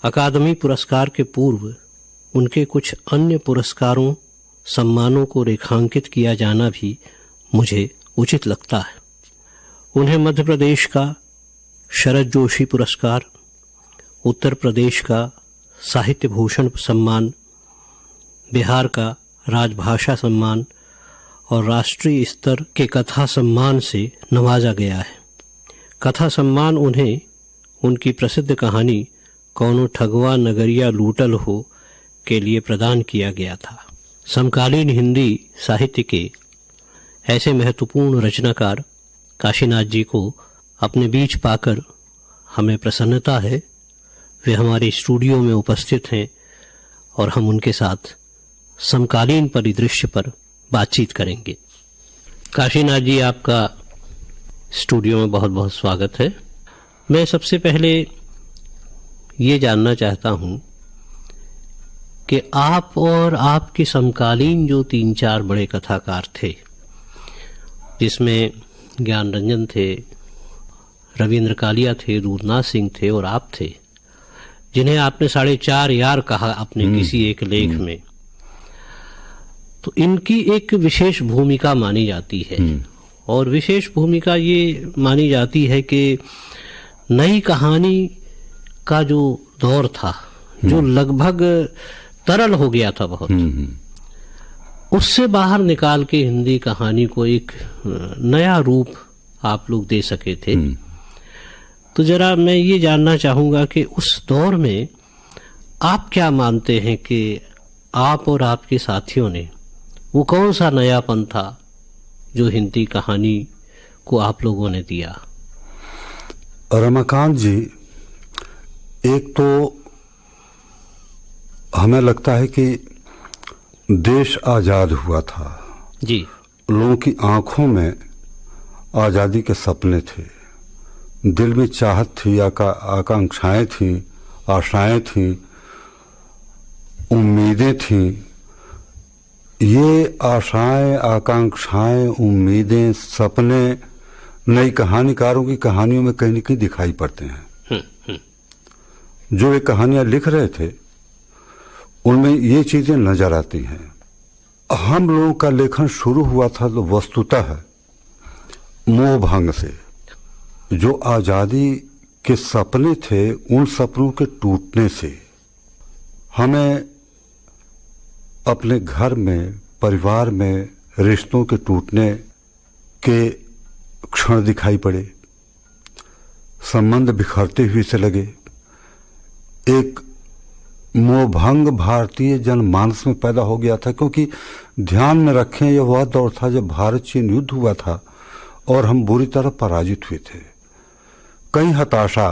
अकादमी पुरस्कार के पूर्व उनके कुछ अन्य पुरस्कारों सम्मानों को रेखांकित किया जाना भी मुझे उचित लगता है। उन्हें मध्य प्रदेश का शरद जोशी पुरस्कार, उत्तर प्रदेश का साहित्य भूषण सम्मान, बिहार का राजभाषा सम्मान और राष्ट्रीय स्तर के कथा सम्मान से नवाजा गया है। कथा सम्मान उन्हें उनकी प्रसिद्ध कहानी कौनो ठगवा नगरिया लूटल हो के लिए प्रदान किया गया था। समकालीन हिंदी साहित्य के ऐसे महत्वपूर्ण रचनाकार काशीनाथ जी को अपने बीच पाकर हमें प्रसन्नता है। वे हमारे स्टूडियो में उपस्थित हैं और हम उनके साथ समकालीन परिदृश्य पर बातचीत करेंगे। काशीनाथ जी, आपका स्टूडियो में बहुत बहुत स्वागत है। मैं सबसे पहले ये जानना चाहता हूँ कि आप और आपके समकालीन जो 3-4 बड़े कथाकार थे, जिसमें ज्ञान रंजन थे, रविंद्र कालिया थे, दूरनाथ सिंह थे और आप थे, जिन्हें आपने 4.5 यार कहा अपने किसी एक लेख में, तो इनकी एक विशेष भूमिका मानी जाती है। और विशेष भूमिका ये मानी जाती है कि नई कहानी का जो दौर था, जो लगभग तरल हो गया था बहुत, उससे बाहर निकाल के हिंदी कहानी को एक नया रूप आप लोग दे सके थे। तो जरा मैं ये जानना चाहूंगा कि उस दौर में आप क्या मानते हैं कि आप और आपके साथियों ने वो कौन सा नयापन था जो हिंदी कहानी को आप लोगों ने दिया? रमाकांत जी, एक तो हमें लगता है कि देश आजाद हुआ था जी, लोगों की आंखों में आजादी के सपने थे, दिल में चाहत थी, आकांक्षाएं थी, आशाएं थी, उम्मीदें थी। ये आशाएं, आकांक्षाएं, उम्मीदें, सपने नई कहानीकारों की कहानियों में कहीं न कहीं दिखाई पड़ते हैं। जो ये कहानियां लिख रहे थे उनमें ये चीजें नजर आती हैं। हम लोगों का लेखन शुरू हुआ था तो वस्तुतः मोह भंग से। जो आजादी के सपने थे उन सपनों के टूटने से हमें अपने घर में, परिवार में रिश्तों के टूटने के क्षण दिखाई पड़े, संबंध बिखरते हुए से लगे। एक मोहभंग भारतीय जनमानस में पैदा हो गया था, क्योंकि ध्यान में रखें यह वह दौर था जब भारत चीन युद्ध हुआ था और हम बुरी तरह पराजित हुए थे। कई हताशा।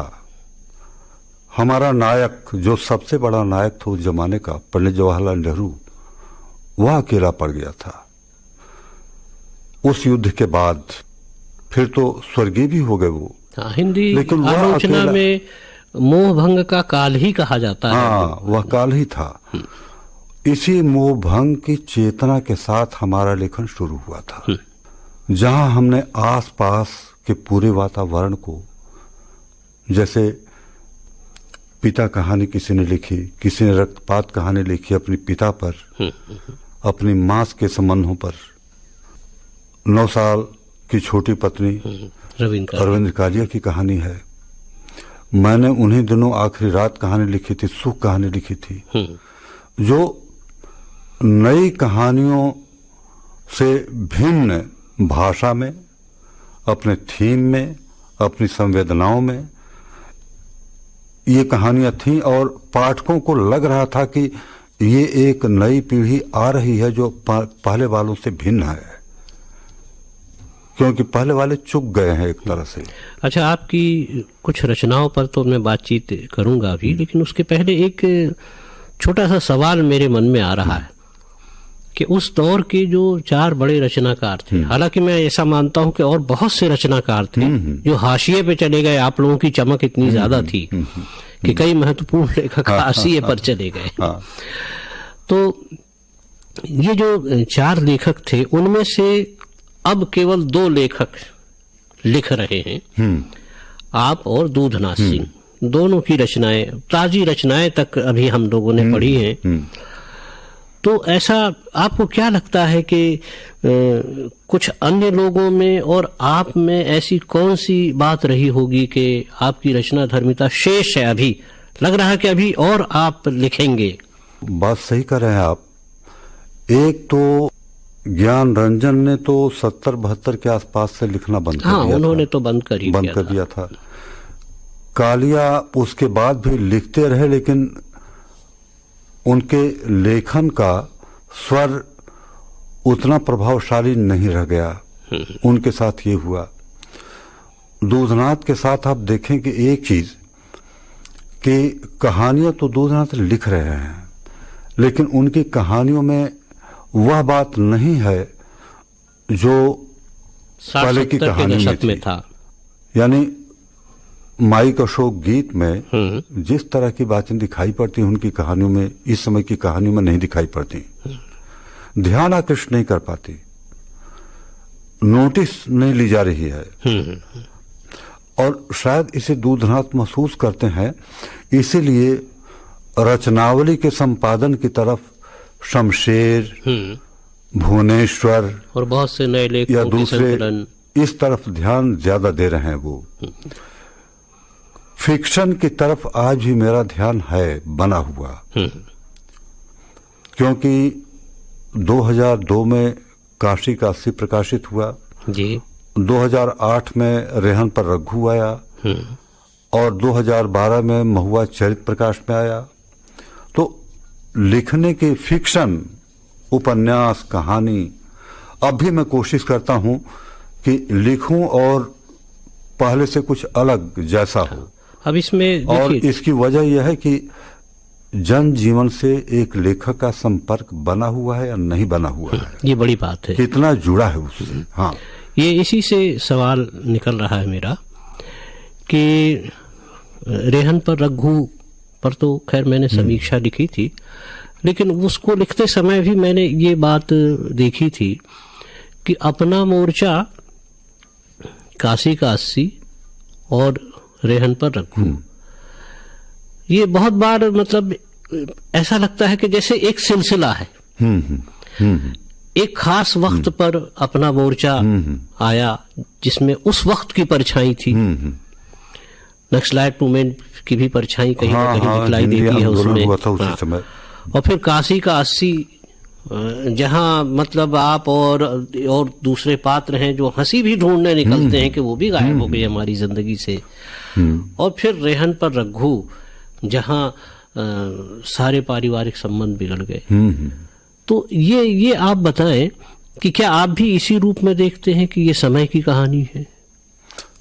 हमारा नायक, जो सबसे बड़ा नायक था उस जमाने का, पंडित जवाहरलाल नेहरू, वह अकेला पड़ गया था। उस युद्ध के बाद फिर तो स्वर्गीय भी हो गए वो। हिंदी आलोचना में मोहभंग का काल ही कहा जाता है। हाँ, वह काल ही था। इसी मोहभंग की चेतना के साथ हमारा लेखन शुरू हुआ था, जहां हमने आसपास के पूरे वातावरण को, जैसे पिता कहानी किसी ने लिखी, किसी ने रक्तपात कहानी लिखी अपने पिता पर, अपनी मां के संबंधों पर, 9 साल की छोटी पत्नी रविंद्र कालिया की कहानी है। मैंने उन्हीं दिनों आखिरी रात कहानी लिखी थी, सुख कहानी लिखी थी, जो नई कहानियों से भिन्न भाषा में, अपने थीम में, अपनी संवेदनाओं में ये कहानियां थीं और पाठकों को लग रहा था कि ये एक नई पीढ़ी आ रही है जो पहले वालों से भिन्न है, क्योंकि पहले वाले चुक गए हैं एक तरह से। अच्छा, आपकी कुछ रचनाओं पर तो मैं बातचीत करूंगा अभी, लेकिन उसके पहले एक छोटा सा सवाल मेरे मन में आ रहा है कि उस दौर के जो 4 बड़े रचनाकार थे, हालांकि मैं ऐसा मानता हूं कि और बहुत से रचनाकार थे जो हाशिए पे चले गए। आप लोगों की चमक इतनी ज्यादा थी कि कई महत्वपूर्ण लेखक हाशिए पर चले गए। तो ये जो 4 लेखक थे, उनमें से अब केवल 2 लेखक लिख रहे हैं, आप और दूधनाथ सिंह, दोनों की रचनाएं, ताजी रचनाएं तक अभी हम लोगों ने पढ़ी हैं। तो ऐसा आपको क्या लगता है कि कुछ अन्य लोगों में और आप में ऐसी कौन सी बात रही होगी कि आपकी रचना धर्मिता शेष है? अभी लग रहा है कि अभी और आप लिखेंगे। बात सही कर रहे हैं आप। एक तो ज्ञान रंजन ने तो 70-72 के आसपास से लिखना बंद कर दिया। उन्होंने तो बंद कर दिया था। कालिया उसके बाद भी लिखते रहे, लेकिन उनके लेखन का स्वर उतना प्रभावशाली नहीं रह गया। उनके साथ ये हुआ। दूधनाथ के साथ आप देखें कि एक चीज कि कहानियां तो दूधनाथ लिख रहे हैं, लेकिन उनकी कहानियों में वह बात नहीं है जो पहले की कहानी में था। यानी माई का शोक गीत में जिस तरह की बातें दिखाई पड़ती उनकी कहानियों में, इस समय की कहानियों में नहीं दिखाई पड़ती। ध्यान आकृष्ट नहीं कर पाती, नोटिस नहीं ली जा रही है। और शायद इसे दूधनाथ महसूस करते हैं, इसीलिए रचनावली के संपादन की तरफ शमशेर, भुवनेश्वर और बहुत से नए लेखकों या दूसरे इस तरफ ध्यान ज्यादा दे रहे हैं। वो फिक्शन की तरफ आज भी मेरा ध्यान है बना हुआ, क्योंकि 2002 में काशी का 80 प्रकाशित हुआ जी। 2008 में रेहन पर रघु आया और 2012 में महुआ चरित प्रकाश में आया। तो लिखने की फिक्शन, उपन्यास, कहानी, अब भी मैं कोशिश करता हूं कि लिखूं और पहले से कुछ अलग जैसा हो। अब इसमें और इसकी वजह यह है कि जन जीवन से एक लेखक का संपर्क बना हुआ है या नहीं बना हुआ है, ये बड़ी बात है। कितना जुड़ा है उससे। हाँ, ये इसी से सवाल निकल रहा है मेरा कि रेहन पर रघु पर तो खैर मैंने समीक्षा लिखी थी, लेकिन उसको लिखते समय भी मैंने ये बात देखी थी कि अपना मोर्चा, काशी का 80 और रेहन पर रघु, ये बहुत बार मतलब ऐसा लगता है कि जैसे एक सिलसिला है। एक खास वक्त पर अपना मोर्चा आया जिसमें उस वक्त की परछाई थी। नक्सलाइट मूवमेंट की भी परछाई कहीं ना कहीं दिखलाई देती है उसमें। और फिर काशी का 80, जहां मतलब आप और दूसरे पात्र हैं जो हंसी भी ढूंढने निकलते हैं कि वो भी गायब हो गई हमारी जिंदगी से। और फिर रेहन पर रघु, जहां सारे पारिवारिक संबंध बिगड़ गए। तो ये आप बताएं कि क्या आप भी इसी रूप में देखते हैं कि ये समय की कहानी है?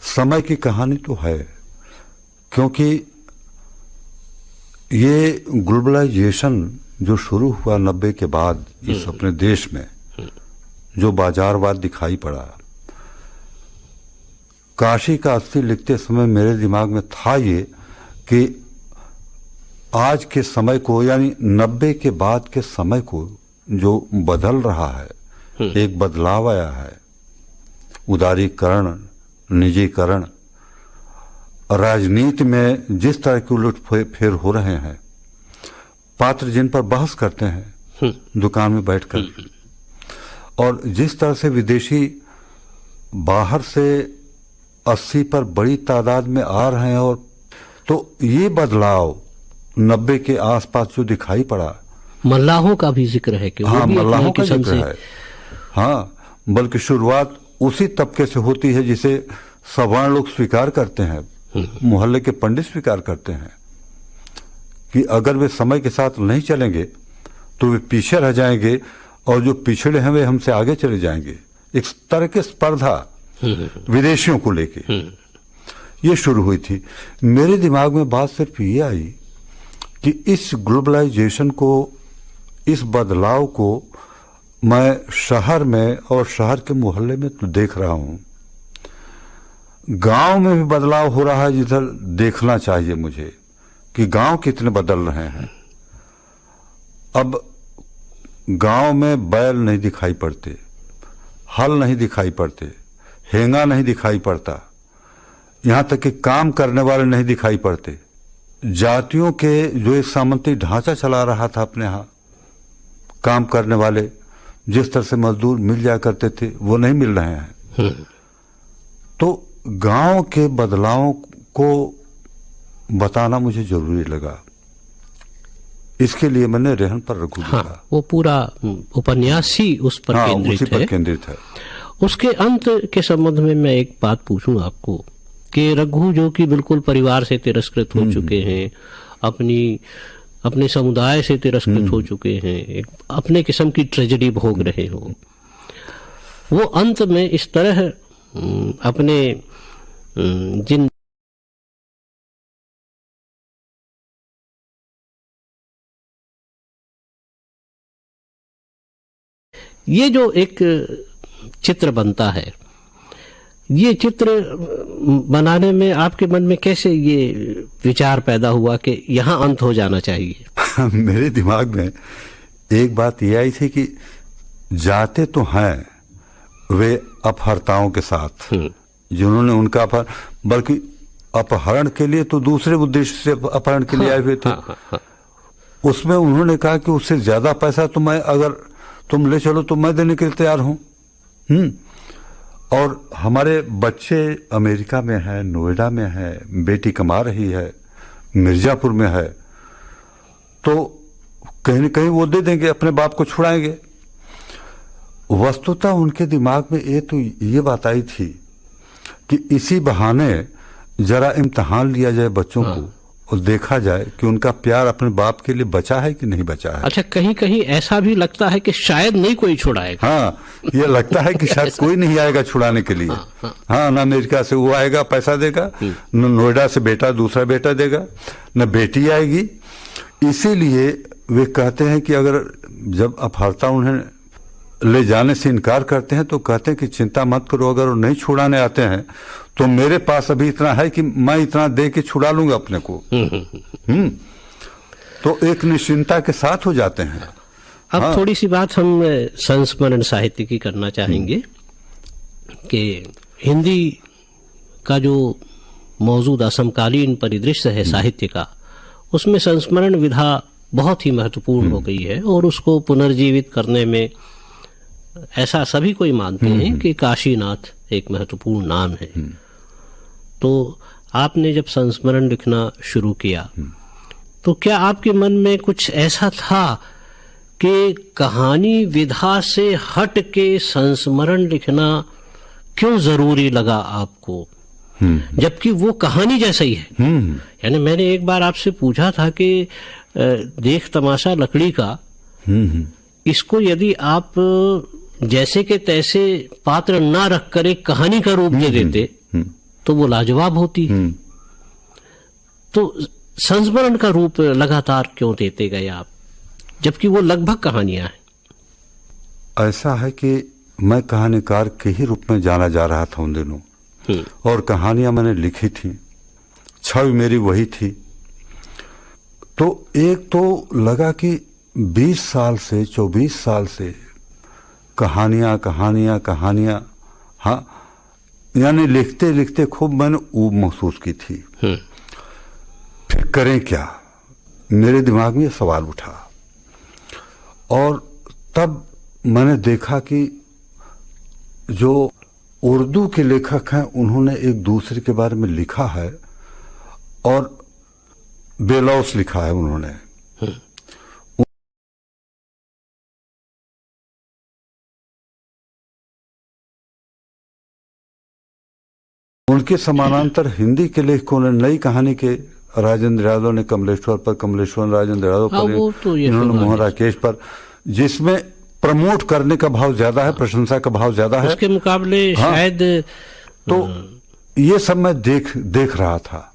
समय की कहानी तो है, क्योंकि ये ग्लोबलाइजेशन जो शुरू हुआ 90 के बाद इस अपने देश में, जो बाजारवाद दिखाई पड़ा, काशी का 80 लिखते समय मेरे दिमाग में था ये कि आज के समय को, यानी 90 के बाद के समय को जो बदल रहा है, एक बदलाव आया है। उदारीकरण, निजीकरण, राजनीति में जिस तरह के उलट फेर हो रहे हैं, पात्र जिन पर बहस करते हैं दुकान में बैठकर, और जिस तरह से विदेशी बाहर से 80 पर बड़ी तादाद में आ रहे हैं, और तो ये बदलाव 90 के आसपास जो दिखाई पड़ा। मल्लाहों का भी जिक्र है कि हाँ, मल्लाहों का जिक्र है। हाँ, बल्कि शुरुआत उसी तबके से होती है जिसे सवर्ण लोग स्वीकार करते हैं, मोहल्ले के पंडित स्वीकार करते हैं कि अगर वे समय के साथ नहीं चलेंगे तो वे पीछे रह जाएंगे, और जो पिछड़े हैं वे हमसे आगे चले जाएंगे। एक तरह की स्पर्धा विदेशियों को लेके ये शुरू हुई थी। मेरे दिमाग में बात सिर्फ ये आई कि इस ग्लोबलाइजेशन को, इस बदलाव को मैं शहर में और शहर के मोहल्ले में तो देख रहा हूं, गांव में भी बदलाव हो रहा है जिधर देखना चाहिए मुझे कि गांव कितने बदल रहे हैं। अब गांव में बैल नहीं दिखाई पड़ते, हल नहीं दिखाई पड़ते, हेंगा नहीं दिखाई पड़ता, यहां तक कि काम करने वाले नहीं दिखाई पड़ते। जातियों के जो एक सामंती ढांचा चला रहा था अपने यहाँ, काम करने वाले जिस तरह से मजदूर मिल जाया करते थे वो नहीं मिल रहे हैं। तो गांव के बदलाव को बताना मुझे जरूरी लगा, इसके लिए मैंने रेहन पर रघु लिखा। हाँ, वो पूरा उपन्यास ही उस पर उसी पर केंद्रित है। उसके अंत के संबंध में मैं एक बात पूछूं आपको कि रघु जो कि बिल्कुल परिवार से तिरस्कृत हो चुके हैं, अपने समुदाय से तिरस्कृत हो चुके हैं, एक अपने किस्म की ट्रेजेडी भोग रहे हो, वो अंत में इस तरह अपने जिन ये जो एक चित्र बनता है, ये चित्र बनाने में आपके मन में कैसे ये विचार पैदा हुआ कि यहाँ अंत हो जाना चाहिए? मेरे दिमाग में एक बात ये आई थी कि जाते तो हैं वे अपहर्ताओं के साथ, जिन्होंने उनका बल्कि अपहरण के लिए तो दूसरे उद्देश्य से अपहरण के लिए आए हुए थे। उसमें उन्होंने कहा कि उससे ज्यादा पैसा तो मैं, अगर तुम ले चलो तो मैं देने के लिए तैयार हूं। और हमारे बच्चे अमेरिका में है, नोएडा में है, बेटी कमा रही है, मिर्जापुर में है, तो कहीं न कहीं वो दे देंगे, अपने बाप को छुड़ाएंगे। वस्तुतः उनके दिमाग में ये बात आई थी कि इसी बहाने जरा इम्तिहान लिया जाए बच्चों को और देखा जाए कि उनका प्यार अपने बाप के लिए बचा है कि नहीं बचा है। अच्छा, कहीं कहीं ऐसा भी लगता है कि शायद नहीं कोई छुड़ाएगा। हाँ, ये लगता है कि शायद कोई नहीं आएगा छुड़ाने के लिए। हाँ, ना अमेरिका से वो आएगा पैसा देगा, न नोएडा से दूसरा बेटा देगा, न बेटी आएगी। इसीलिए वे कहते हैं कि अगर जब अपहर्ता उन्हें ले जाने से इनकार करते हैं तो कहते हैं कि चिंता मत करो, अगर वो नहीं छुड़ाने आते हैं तो मेरे पास अभी इतना है कि मैं इतना दे के छुड़ा लूंगा अपने को। तो एक निश्चिंता के साथ हो जाते हैं। अब थोड़ी सी बात हम संस्मरण साहित्य की करना चाहेंगे कि हिंदी का जो मौजूदा समकालीन परिदृश्य है साहित्य का, उसमें संस्मरण विधा बहुत ही महत्वपूर्ण हो गई है और उसको पुनर्जीवित करने में ऐसा सभी कोई मानते हैं कि काशीनाथ एक महत्वपूर्ण नाम है। तो आपने जब संस्मरण लिखना शुरू किया तो क्या आपके मन में कुछ ऐसा था कि कहानी विधा से हट के संस्मरण लिखना क्यों जरूरी लगा आपको, जबकि वो कहानी जैसा ही है? यानी मैंने एक बार आपसे पूछा था कि देख तमाशा लकड़ी का, इसको यदि आप जैसे के तैसे पात्र ना रख कर एक कहानी का रूप दे देते तो वो लाजवाब होती। तो संस्मरण का रूप लगातार क्यों देते गए आप, जबकि वो लगभग कहानियां हैं? ऐसा है कि मैं कहानीकार के ही रूप में जाना जा रहा था उन दिनों, और कहानियां मैंने लिखी थी, छवि मेरी वही थी। तो एक तो लगा कि 20 साल से 24 साल से कहानियां, हाँ, यानी लिखते लिखते खूब मैंने ऊब महसूस की थी। फिर करें क्या, मेरे दिमाग में सवाल उठा। और तब मैंने देखा कि जो उर्दू के लेखक हैं उन्होंने एक दूसरे के बारे में लिखा है, और बेलौस लिखा है उन्होंने। उनके समानांतर हिंदी के लेखकों ने नई कहानी के राजेंद्र यादव ने कमलेश्वर पर, कमलेश्वर राजेंद्र यादव पर, तो इन्होंने मोहन राकेश पर, जिसमें प्रमोट करने का भाव ज्यादा है, प्रशंसा का भाव ज्यादा है उसके मुकाबले। शायद तो ये सब मैं देख रहा था।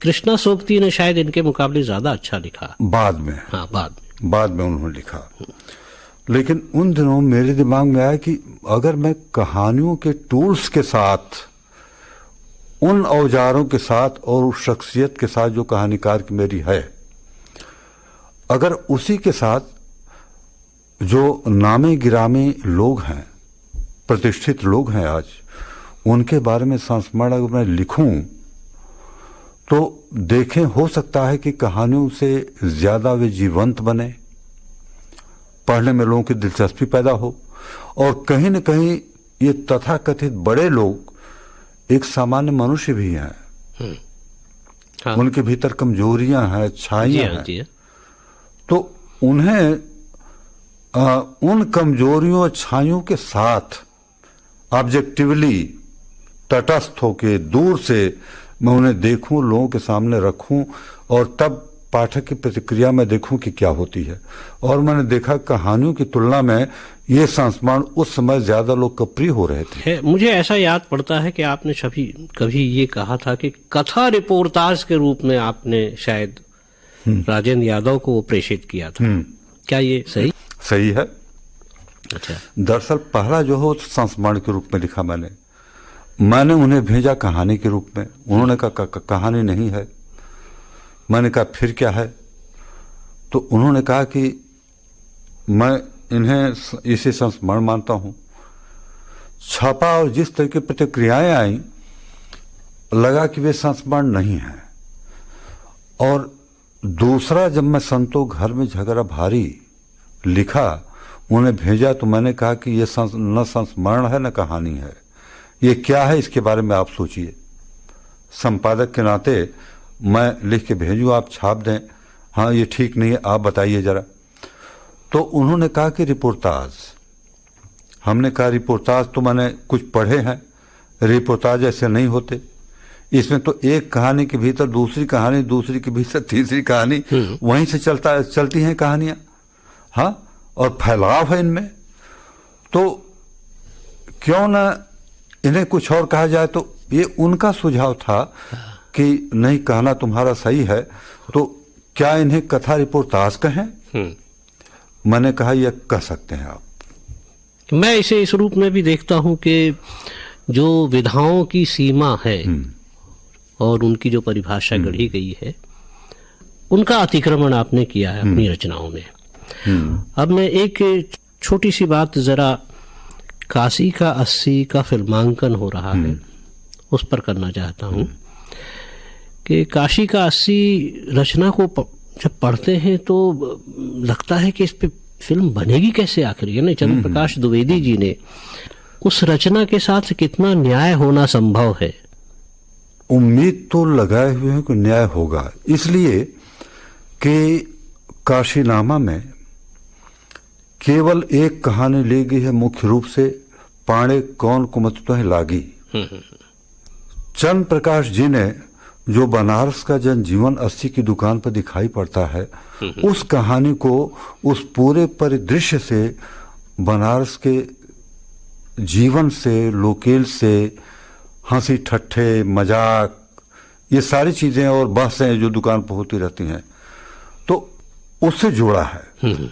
कृष्णा सोबती ने शायद इनके मुकाबले ज्यादा अच्छा लिखा बाद में। हाँ, बाद में उन्होंने लिखा। लेकिन उन दिनों मेरे दिमाग में आया कि अगर मैं कहानियों के टूल्स के साथ, उन औजारों के साथ और उस शख्सियत के साथ जो कहानीकार की मेरी है, अगर उसी के साथ जो नामे गिरामी लोग हैं, प्रतिष्ठित लोग हैं आज, उनके बारे में संस्मरण अगर मैं लिखूं तो देखें, हो सकता है कि कहानियों से ज्यादा वे जीवंत बने, पढ़ने में लोगों की दिलचस्पी पैदा हो, और कहीं न कहीं ये तथाकथित बड़े लोग एक सामान्य मनुष्य भी हैं। हाँ। उनके भीतर कमजोरियां हैं, छाइयां हैं। जी। तो उन्हें उन कमजोरियों और छाइयों के साथ ऑब्जेक्टिवली, तटस्थ होके दूर से मैं उन्हें देखूं, लोगों के सामने रखूं, और तब पाठक की प्रतिक्रिया में देखूं कि क्या होती है। और मैंने देखा कहानियों की तुलना में ये संस्मरण उस समय ज्यादा लोकप्रिय हो रहे थे। मुझे ऐसा याद पड़ता है कि आपने कभी ये कहा था कि कथा रिपोर्टाज के रूप में आपने शायद राजेंद्र यादव को प्रेषित किया था। क्या ये सही है? अच्छा। दरअसल पहला जो हो संस्मरण के रूप में लिखा मैंने उन्हें भेजा कहानी के रूप में। उन्होंने कहा कहानी नहीं है। मैंने कहा फिर क्या है? तो उन्होंने कहा कि मैं इन्हें इसे संस्मरण मानता हूं। छपा और जिस तरह की प्रतिक्रियाएं आई, लगा कि वे संस्मरण नहीं है। और दूसरा, जब मैं संतों घर में झगड़ा भारी लिखा, उन्हें भेजा, तो मैंने कहा कि ये न संस्मरण है न कहानी है, ये क्या है, इसके बारे में आप सोचिए। संपादक के नाते मैं लिख के भेजूं, आप छाप दें, हाँ ये ठीक नहीं है, आप बताइए जरा। तो उन्होंने कहा कि रिपोर्टाज। हमने कहा रिपोर्टाज तो मैंने कुछ पढ़े हैं, रिपोर्टाज ऐसे नहीं होते। इसमें तो एक कहानी के भीतर दूसरी कहानी, दूसरी के भीतर तीसरी कहानी, वहीं से चलती हैं कहानियां। हाँ, और फैलाव है इनमें। तो क्यों ना इन्हें कुछ और कहा जाए। तो ये उनका सुझाव था कि नहीं, कहना तुम्हारा सही है, तो क्या इन्हें कथा रिपोर्टाज कहें? मैंने कहा यह कह सकते हैं आप। मैं इसे इस रूप में भी देखता हूं कि जो विधाओं की सीमा है और उनकी जो परिभाषा गढ़ी गई है, उनका अतिक्रमण आपने किया है अपनी रचनाओं में। अब मैं एक छोटी सी बात, जरा काशी का 80 का फिल्मांकन हो रहा है, उस पर करना चाहता हूं कि काशी का 80 रचना को जब पढ़ते हैं तो लगता है कि इस पे फिल्म बनेगी कैसे आखिर। यानी चंद्र प्रकाश द्विवेदी जी ने उस रचना के साथ कितना न्याय होना संभव है? उम्मीद तो लगाए हुए हैं कि न्याय होगा, इसलिए कि काशीनामा में केवल एक कहानी ली गई है मुख्य रूप से, पाणे कौन कुमत तो है लागी। चंद्र प्रकाश जी ने जो बनारस का जनजीवन 80 की दुकान पर दिखाई पड़ता है, उस कहानी को उस पूरे परिदृश्य से, बनारस के जीवन से, लोकेल से, हंसी ठट्ठे, मजाक, ये सारी चीजें और बहसें जो दुकान पर होती रहती हैं, तो उससे जोड़ा है।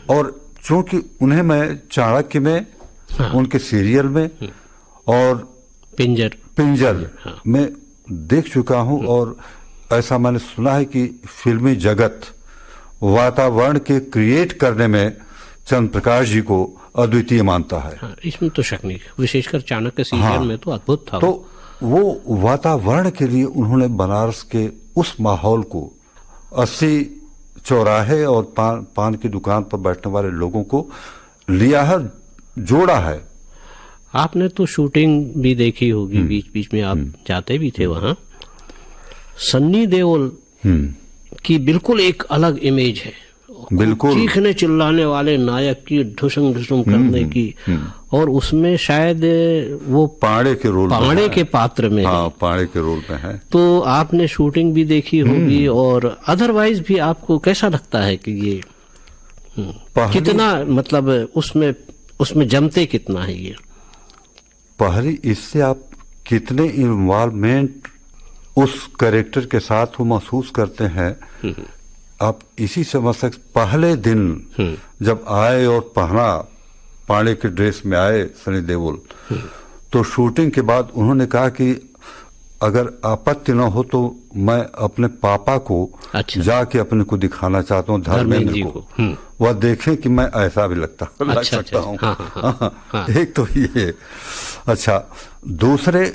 और चूंकि उन्हें मैं चाणक्य में, उनके सीरियल में और पिंजर में देख चुका हूं, और ऐसा मैंने सुना है कि फिल्मी जगत वातावरण के क्रिएट करने में चंद्र प्रकाश जी को अद्वितीय मानता है। हाँ, इसमें तो शक नहीं, विशेषकर चाणक्य सीरियल में तो अद्भुत था। तो वो वातावरण के लिए उन्होंने बनारस के उस माहौल को, 80 चौराहे और पान की दुकान पर बैठने वाले लोगों को लिया है, जोड़ा है। आपने तो शूटिंग भी देखी होगी, बीच बीच में आप जाते भी थे वहां। सन्नी देओल की बिल्कुल एक अलग इमेज है, बिल्कुल चीखने चिल्लाने वाले नायक की, ढुसम ढुसम करने की, और उसमें शायद वो पाड़े के पात्र में, हाँ, पाड़े के रोल में है। तो आपने शूटिंग भी देखी होगी, और अदरवाइज भी आपको कैसा लगता है कि ये कितना, मतलब उसमें जमते कितना है ये? पहली, इससे आप कितने इन्वॉल्वमेंट उस कैरेक्टर के साथ वो महसूस करते हैं, आप इसी समझ सकते। पहले दिन जब आए और पहना, पाड़े के ड्रेस में आए सनी देओल, तो शूटिंग के बाद उन्होंने कहा कि अगर आपत्ति न हो तो मैं अपने पापा को जाके अपने को दिखाना चाहता हूँ, धर्मेंद्र को, वह देखें कि मैं ऐसा भी लग सकता हूँ। एक तो ये। अच्छा, दूसरे,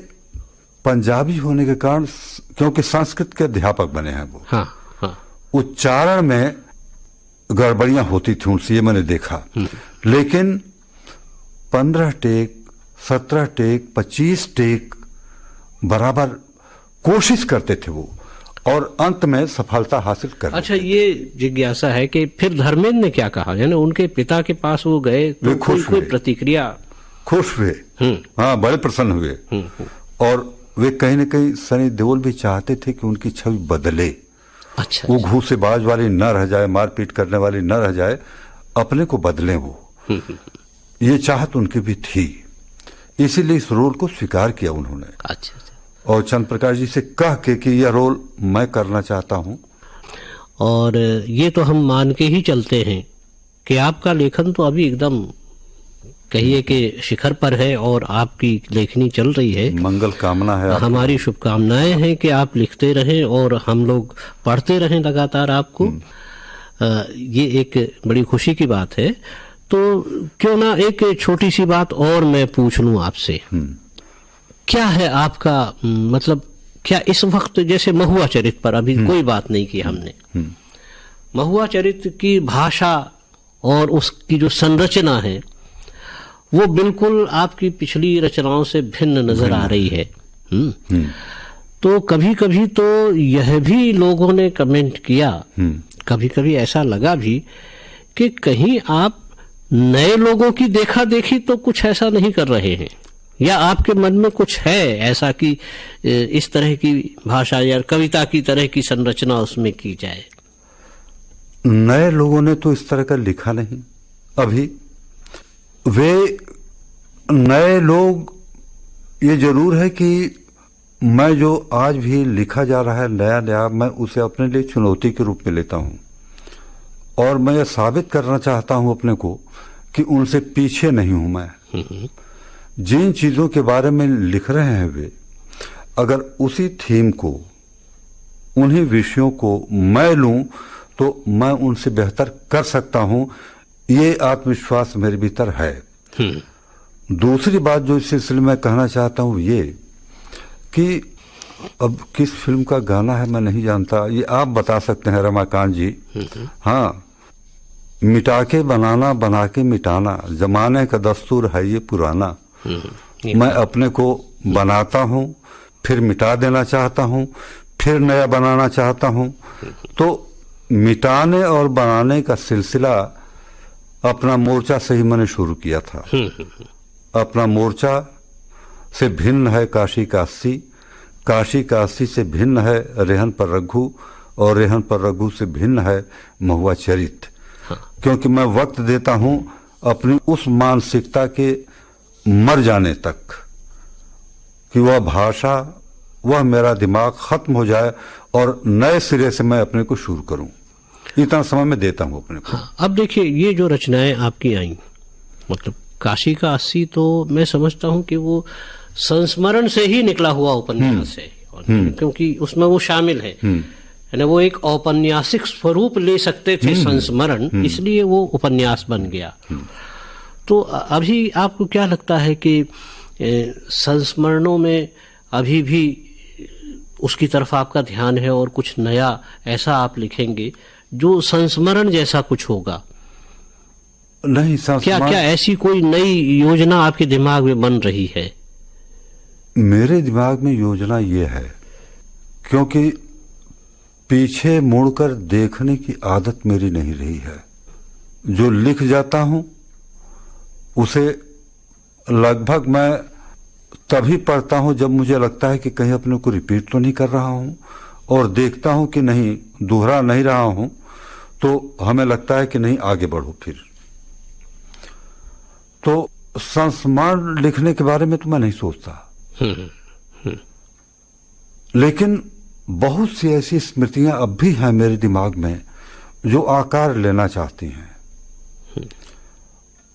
पंजाबी होने के कारण, क्योंकि संस्कृत के अध्यापक बने हैं वो, हाँ हाँ, उच्चारण में गड़बड़ियां होती थी उनसे, ये मैंने देखा। लेकिन 15 टेक, 17 टेक, 25 टेक बराबर कोशिश करते थे वो, और अंत में सफलता हासिल कर। अच्छा, ये जिज्ञासा है कि फिर धर्मेंद्र ने क्या कहा, यानी उनके पिता के पास वो गए तो कोई प्रतिक्रिया? खुश हुए, हाँ, बड़े प्रसन्न हुए। और वे कहीं न कहीं सनी देओल भी चाहते थे कि उनकी छवि बदले। अच्छा, वो घूसेबाज वाली न रह जाए, मारपीट करने वाली न रह जाए, अपने को बदलें वो। ये चाहत उनकी भी थी, इसीलिए इस रोल को स्वीकार किया उन्होंने। अच्छा, और चंद्र प्रकाश जी से कह के कि यह रोल मैं करना चाहता हूं। और ये तो हम मान के ही चलते हैं कि आपका लेखन तो अभी एकदम कहिए कि शिखर पर है और आपकी लेखनी चल रही है। मंगल कामना है, हमारी शुभकामनाएं हैं कि आप लिखते रहें और हम लोग पढ़ते रहें लगातार आपको। ये एक बड़ी खुशी की बात है। तो क्यों ना एक छोटी सी बात और मैं पूछ लूं आपसे, क्या है आपका मतलब, क्या इस वक्त जैसे महुआ चरित्र पर अभी कोई बात नहीं की हमने, महुआ चरित्र की भाषा और उसकी जो संरचना है वो बिल्कुल आपकी पिछली रचनाओं से भिन्न नजर आ रही है। तो कभी कभी तो यह भी लोगों ने कमेंट किया, कभी कभी ऐसा लगा भी कि कहीं आप नए लोगों की देखा देखी तो कुछ ऐसा नहीं कर रहे हैं, या आपके मन में कुछ है ऐसा कि इस तरह की भाषा या कविता की तरह की संरचना उसमें की जाए। नए लोगों ने तो इस तरह का लिखा नहीं अभी। वे नए लोग, ये जरूर है कि मैं जो आज भी लिखा जा रहा है नया नया, मैं उसे अपने लिए चुनौती के रूप में लेता हूं और मैं ये साबित करना चाहता हूं अपने को कि उनसे पीछे नहीं हूं मैं। जिन चीजों के बारे में लिख रहे हैं वे, अगर उसी थीम को, उन्हीं विषयों को मैं लूं तो मैं उनसे बेहतर कर सकता हूं, ये आत्मविश्वास मेरे भीतर है। दूसरी बात जो इस सिलसिले में कहना चाहता हूं ये कि अब किस फिल्म का गाना है मैं नहीं जानता, ये आप बता सकते हैं रमाकांत जी। हाँ, मिटा के बनाना, बना के मिटाना, जमाने का दस्तूर है ये पुराना। मैं अपने को बनाता हूं, फिर मिटा देना चाहता हूं, फिर नया बनाना चाहता हूं। तो मिटाने और बनाने का सिलसिला अपना मोर्चा से ही मैंने शुरू किया था। अपना मोर्चा से भिन्न है काशी का अस्सी, काशी का अस्सी से भिन्न है रेहन पर रघु, और रेहन पर रघु से भिन्न है महुआ चरित। क्योंकि मैं वक्त देता हूं अपनी उस मानसिकता के मर जाने तक कि वह भाषा, वह मेरा दिमाग खत्म हो जाए और नए सिरे से मैं अपने को शुरू करूं। इतना समय मैं देता हूं अपने को। हाँ, अब देखिए ये जो रचनाएं आपकी आई, मतलब काशी का अस्सी, तो मैं समझता हूं कि वो संस्मरण से ही निकला हुआ उपन्यास है, क्योंकि उसमें वो शामिल है, यानी वो एक औपन्यासिक स्वरूप ले सकते थे संस्मरण, इसलिए वो उपन्यास बन गया। तो अभी आपको क्या लगता है कि संस्मरणों में अभी भी उसकी तरफ आपका ध्यान है और कुछ नया ऐसा आप लिखेंगे जो संस्मरण जैसा कुछ होगा? नहीं, क्या ऐसी कोई नई योजना आपके दिमाग में बन रही है? मेरे दिमाग में योजना ये है, क्योंकि पीछे मुड़कर देखने की आदत मेरी नहीं रही है। जो लिख जाता हूं उसे लगभग मैं तभी पढ़ता हूं जब मुझे लगता है कि कहीं अपने को रिपीट तो नहीं कर रहा हूं, और देखता हूं कि नहीं, दोहरा नहीं रहा हूं, तो हमें लगता है कि नहीं, आगे बढ़ो। फिर तो संस्मरण लिखने के बारे में तो मैं नहीं सोचता, लेकिन बहुत सी ऐसी स्मृतियां अब भी हैं मेरे दिमाग में जो आकार लेना चाहती हैं।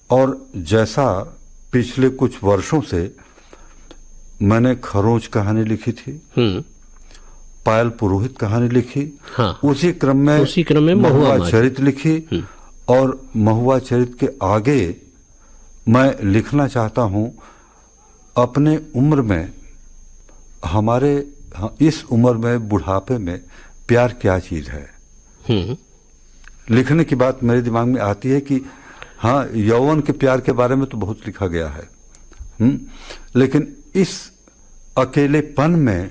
और जैसा पिछले कुछ वर्षों से मैंने खरोंच कहानी लिखी थी, पायल पुरोहित कहानी लिखी, हाँ, उसी क्रम में महुआ चरित लिखी, और महुआ चरित के आगे मैं लिखना चाहता हूं अपने उम्र में हमारे इस उम्र में, बुढ़ापे में प्यार क्या चीज है। लिखने की बात मेरे दिमाग में आती है कि हाँ, यौवन के प्यार के बारे में तो बहुत लिखा गया है, लेकिन इस अकेलेपन में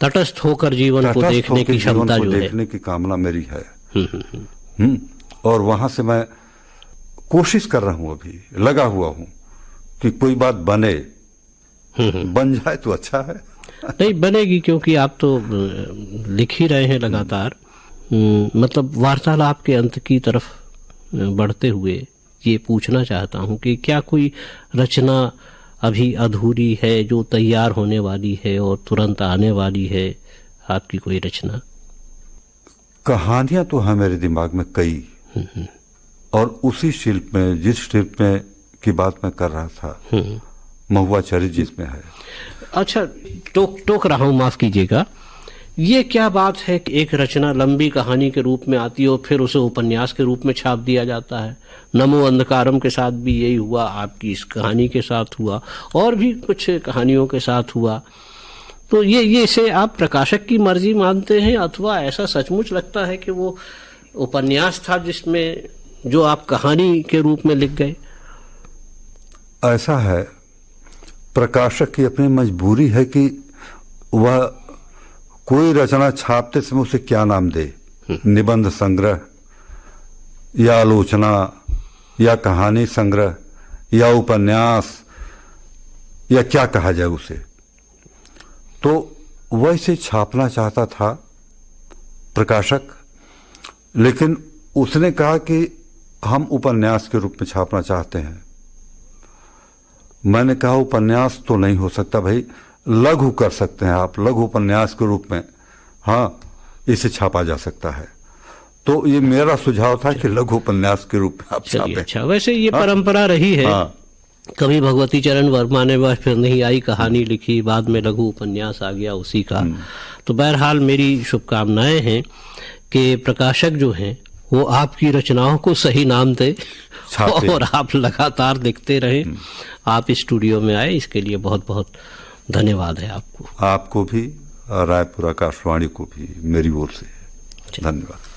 तटस्थ होकर जीवन को देखने की क्षमता जो है, देखने की कामना मेरी है। और वहां से मैं कोशिश कर रहा हूं, अभी लगा हुआ हूं कि कोई बात बने, बन जाए तो अच्छा है। नहीं बनेगी, क्योंकि आप तो लिख ही रहे हैं लगातार। मतलब वार्तालाप के अंत की तरफ बढ़ते हुए ये पूछना चाहता हूं कि क्या कोई रचना अभी अधूरी है जो तैयार होने वाली है और तुरंत आने वाली है, आपकी कोई रचना? कहानियां तो है मेरे दिमाग में कई, और उसी शिल्प में, जिस शिल्प में की बात मैं कर रहा था, महुआ चरित जिसमें है। अच्छा, टोक रहा हूं, माफ कीजिएगा। ये क्या बात है कि एक रचना लंबी कहानी के रूप में आती है और फिर उसे उपन्यास के रूप में छाप दिया जाता है। नमो अंधकारम के साथ भी यही हुआ, आपकी इस कहानी के साथ हुआ, और भी कुछ कहानियों के साथ हुआ। तो ये इसे आप प्रकाशक की मर्जी मानते हैं, अथवा ऐसा सचमुच लगता है कि वो उपन्यास था जिसमें जो आप कहानी के रूप में लिख गए? ऐसा है, प्रकाशक की अपनी मजबूरी है कि वह कोई रचना छापते समय उसे क्या नाम दे, निबंध संग्रह या आलोचना या कहानी संग्रह या उपन्यास या क्या कहा जाए उसे। तो वह इसे छापना चाहता था प्रकाशक, लेकिन उसने कहा कि हम उपन्यास के रूप में छापना चाहते हैं। मैंने कहा उपन्यास तो नहीं हो सकता भाई, लघु कर सकते हैं आप, लघु उपन्यास के रूप में हाँ इसे छापा जा सकता है। तो ये मेरा सुझाव था कि लघु उपन्यास के रूप में आप छापें। अच्छा, वैसे ये परंपरा रही है। कभी भगवती चरण वर्मा ने बस फिर नहीं आई कहानी लिखी, बाद में लघु उपन्यास आ गया उसी का। तो बहरहाल मेरी शुभकामनाएं हैं कि प्रकाशक जो हैं वो आपकी रचनाओं को सही नाम दे और आप लगातार लिखते रहें। आप इस स्टूडियो में आए, इसके लिए बहुत बहुत धन्यवाद है आपको। आपको भी, रायपुर आकाशवाणी को भी मेरी ओर से धन्यवाद।